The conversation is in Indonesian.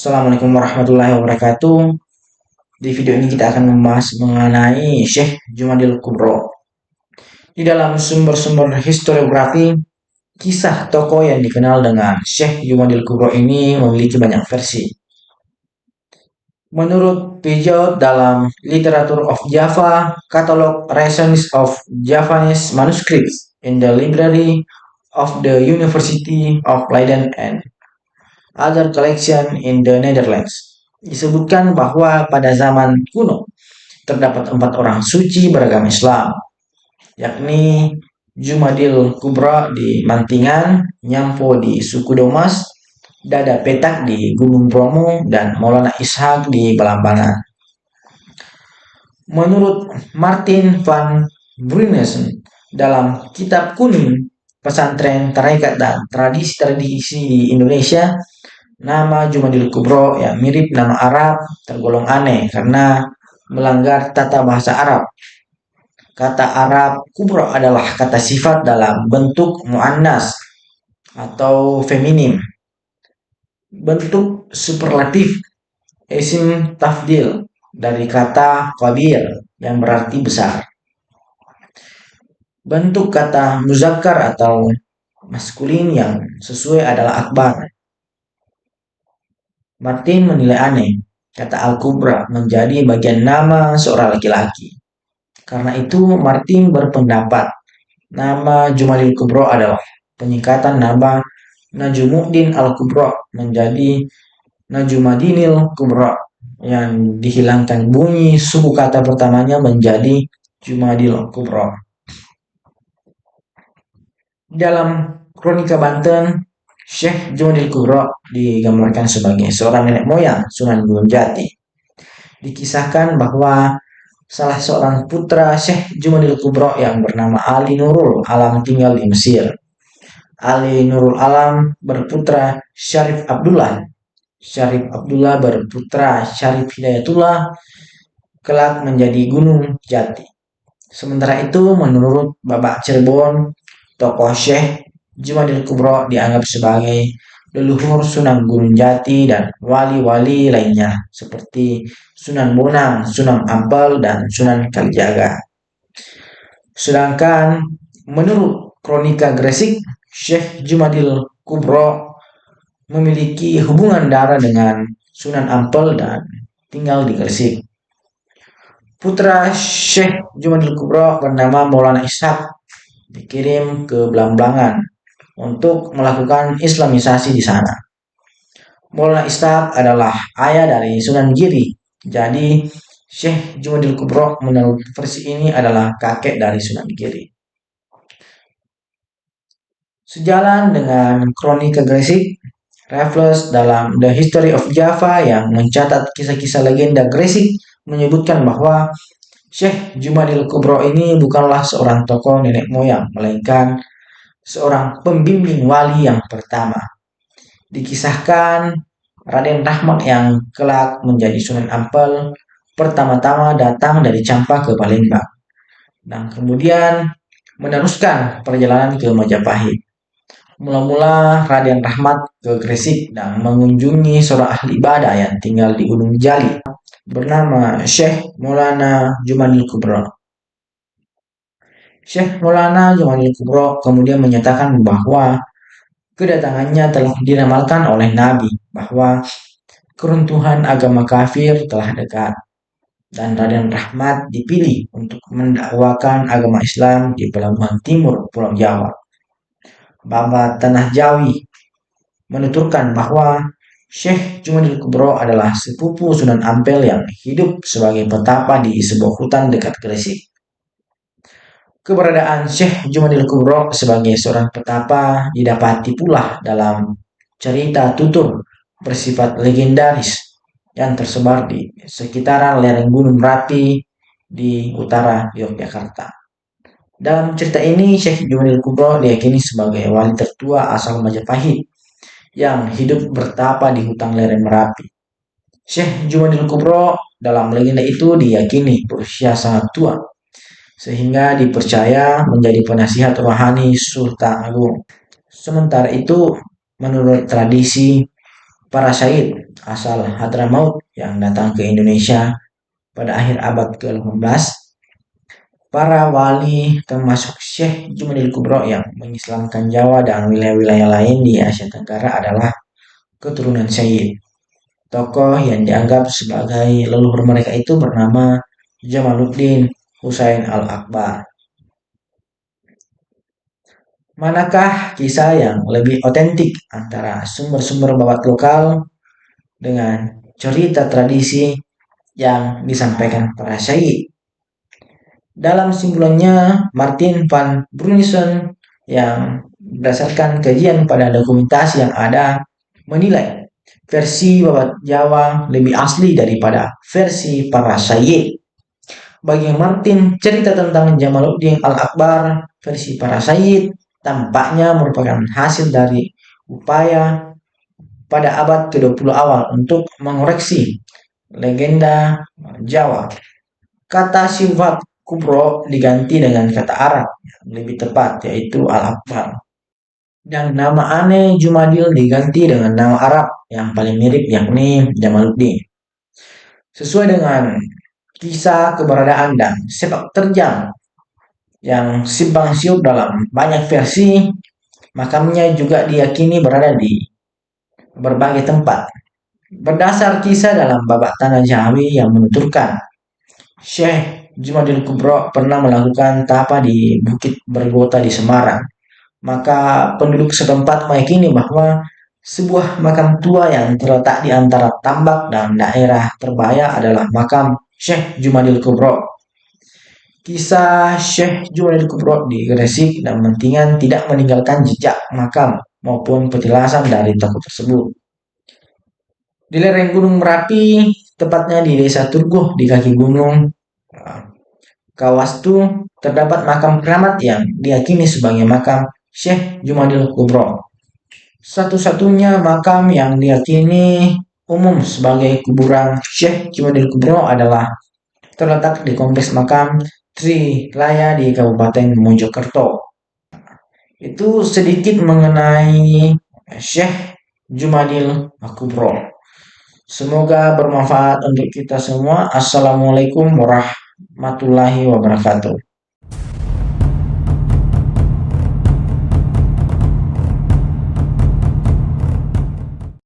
Assalamualaikum warahmatullahi wabarakatuh. Di video ini kita akan membahas mengenai Syekh Jumadil Kubro. Di dalam sumber-sumber historiografi, kisah tokoh yang dikenal dengan Syekh Jumadil Kubro ini memiliki banyak versi. Menurut Peugeot dalam Literature of Java, Catalog Reasons of Javanese Manuscripts in the Library of the University of Leiden and other collection in the Netherlands, disebutkan bahwa pada zaman kuno terdapat 4 orang suci beragama Islam, yakni Jumadil Kubra di Mantingan, Nyampo di suku Domas, Dada Petak di Gunung Bromo, dan Maulana Ishak di Balambangan. Menurut Martin van Bruynesen dalam kitab kuning pesantren tarekat dan tradisi-tradisi di Indonesia, nama Jumadil Kubro yang mirip nama Arab tergolong aneh karena melanggar tata bahasa Arab. Kata Arab kubro adalah kata sifat dalam bentuk muannas atau feminim. Bentuk superlatif isim tafdil dari kata kabir yang berarti besar. Bentuk kata muzakkar atau maskulin yang sesuai adalah akbar. Martin menilai aneh kata Al-Kubra menjadi bagian nama seorang laki-laki. Karena itu Martin berpendapat nama Jumadil Kubro adalah penyingkatan nama Najumuddin Al-Kubro menjadi Najumadinil Kubro yang dihilangkan bunyi suku kata pertamanya menjadi Jumadil Kubro. Dalam Kronika Banten, Syekh Jumadil Kubro digambarkan sebagai seorang nenek moyang Sunan Gunung Jati. Dikisahkan bahwa salah seorang putra Syekh Jumadil Kubro yang bernama Ali Nurul Alam tinggal di Mesir. Ali Nurul Alam berputra Syarif Abdullah. Syarif Abdullah berputra Syarif Hidayatullah, kelak menjadi Gunung Jati. Sementara itu, menurut Babak Cirebon, tokoh Syekh Jumadil Kubro dianggap sebagai leluhur Sunan Gunung Jati dan wali-wali lainnya seperti Sunan Bonang, Sunan Ampel, dan Sunan Kalijaga. Sedangkan menurut Kronika Gresik, Syekh Jumadil Kubro memiliki hubungan darah dengan Sunan Ampel dan tinggal di Gresik. Putra Syekh Jumadil Kubro bernama Maulana Ishak dikirim ke Belambangan untuk melakukan islamisasi di sana. Maulana Ishak adalah ayah dari Sunan Giri. Jadi Syekh Jumadil Kubro menurut versi ini adalah kakek dari Sunan Giri. Sejalan dengan Kronika Gresik, Raffles dalam The History of Java yang mencatat kisah-kisah legenda Gresik menyebutkan bahwa Syekh Jumadil Kubro ini bukanlah seorang tokoh nenek moyang, melainkan seorang pembimbing wali yang pertama. Dikisahkan Raden Rahmat yang kelak menjadi Sunan Ampel pertama-tama datang dari Campa ke Palembang dan kemudian meneruskan perjalanan ke Majapahit. Mula-mula Raden Rahmat ke Gresik dan mengunjungi seorang ahli ibadah yang tinggal di Gunung Jali bernama Syekh Maulana Jumadil Kubro. Syekh Maulana Jumadil Kubro kemudian menyatakan bahwa kedatangannya telah diramalkan oleh Nabi bahwa keruntuhan agama kafir telah dekat dan Raden Rahmat dipilih untuk mendakwakan agama Islam di pelabuhan timur Pulau Jawa. Babat Tanah Jawi menuturkan bahwa Syekh Jumadil Kubro adalah sepupu Sunan Ampel yang hidup sebagai petapa di sebuah hutan dekat Gresik. Keberadaan Syekh Jumadil Kubro sebagai seorang petapa didapati pula dalam cerita tutur bersifat legendaris yang tersebar di sekitaran lereng Gunung Merapi di utara Yogyakarta. Dalam cerita ini, Syekh Jumadil Kubro diyakini sebagai wali tertua asal Majapahit yang hidup bertapa di hutan lereng Merapi. Syekh Jumadil Kubro dalam legenda itu diyakini berusia sangat tua, sehingga dipercaya menjadi penasihat rohani Sultan Agung. Sementara itu, menurut tradisi, para syahid asal Hadramaut yang datang ke Indonesia pada akhir abad ke-18, para wali termasuk Syekh Jumadil Kubro yang mengislamkan Jawa dan wilayah-wilayah lain di Asia Tenggara adalah keturunan syahid. Tokoh yang dianggap sebagai leluhur mereka itu bernama Jamaluddin Husain Al-Akbar. Manakah kisah yang lebih otentik antara sumber-sumber babat lokal dengan cerita tradisi yang disampaikan para syahid? Dalam simpulannya, Martin van Brunissen yang berdasarkan kajian pada dokumentasi yang ada menilai versi babat Jawa lebih asli daripada versi para syahid. Bagi Martin, cerita tentang Jamaluddin Al-Akbar versi para syahid tampaknya merupakan hasil dari upaya pada abad ke-20 awal untuk mengoreksi legenda Jawa. Kata sifat kubro diganti dengan kata Arab yang lebih tepat, yaitu Al-Akbar. Dan nama aneh Jumadil diganti dengan nama Arab yang paling mirip, yakni Jamaluddin. Sesuai dengan kisah keberadaan dan sepak terjang yang simpang siur dalam banyak versi, makamnya juga diyakini berada di berbagai tempat. Berdasar kisah dalam babak tanah Jawi yang menuturkan Syekh Jumadil Kubro pernah melakukan tapa di Bukit Bergota di Semarang, maka penduduk setempat meyakini bahwa sebuah makam tua yang terletak di antara tambak dan daerah terbahaya adalah makam Syekh Jumadil Kubro. Kisah Syekh Jumadil Kubro di Gresik dan Mentingan tidak meninggalkan jejak makam maupun petilasan dari tokoh tersebut. Di lereng Gunung Merapi, tepatnya di Desa Turguh di kaki gunung Kawastu, terdapat makam keramat yang diyakini sebagai makam Syekh Jumadil Kubro. Satu-satunya makam yang diyakini umum sebagai kuburan Syekh Jumadil Kubro adalah terletak di kompleks makam Tri Laya di Kabupaten Mojokerto. Itu sedikit mengenai Syekh Jumadil Kubro. Semoga bermanfaat untuk kita semua. Assalamualaikum warahmatullahi wabarakatuh.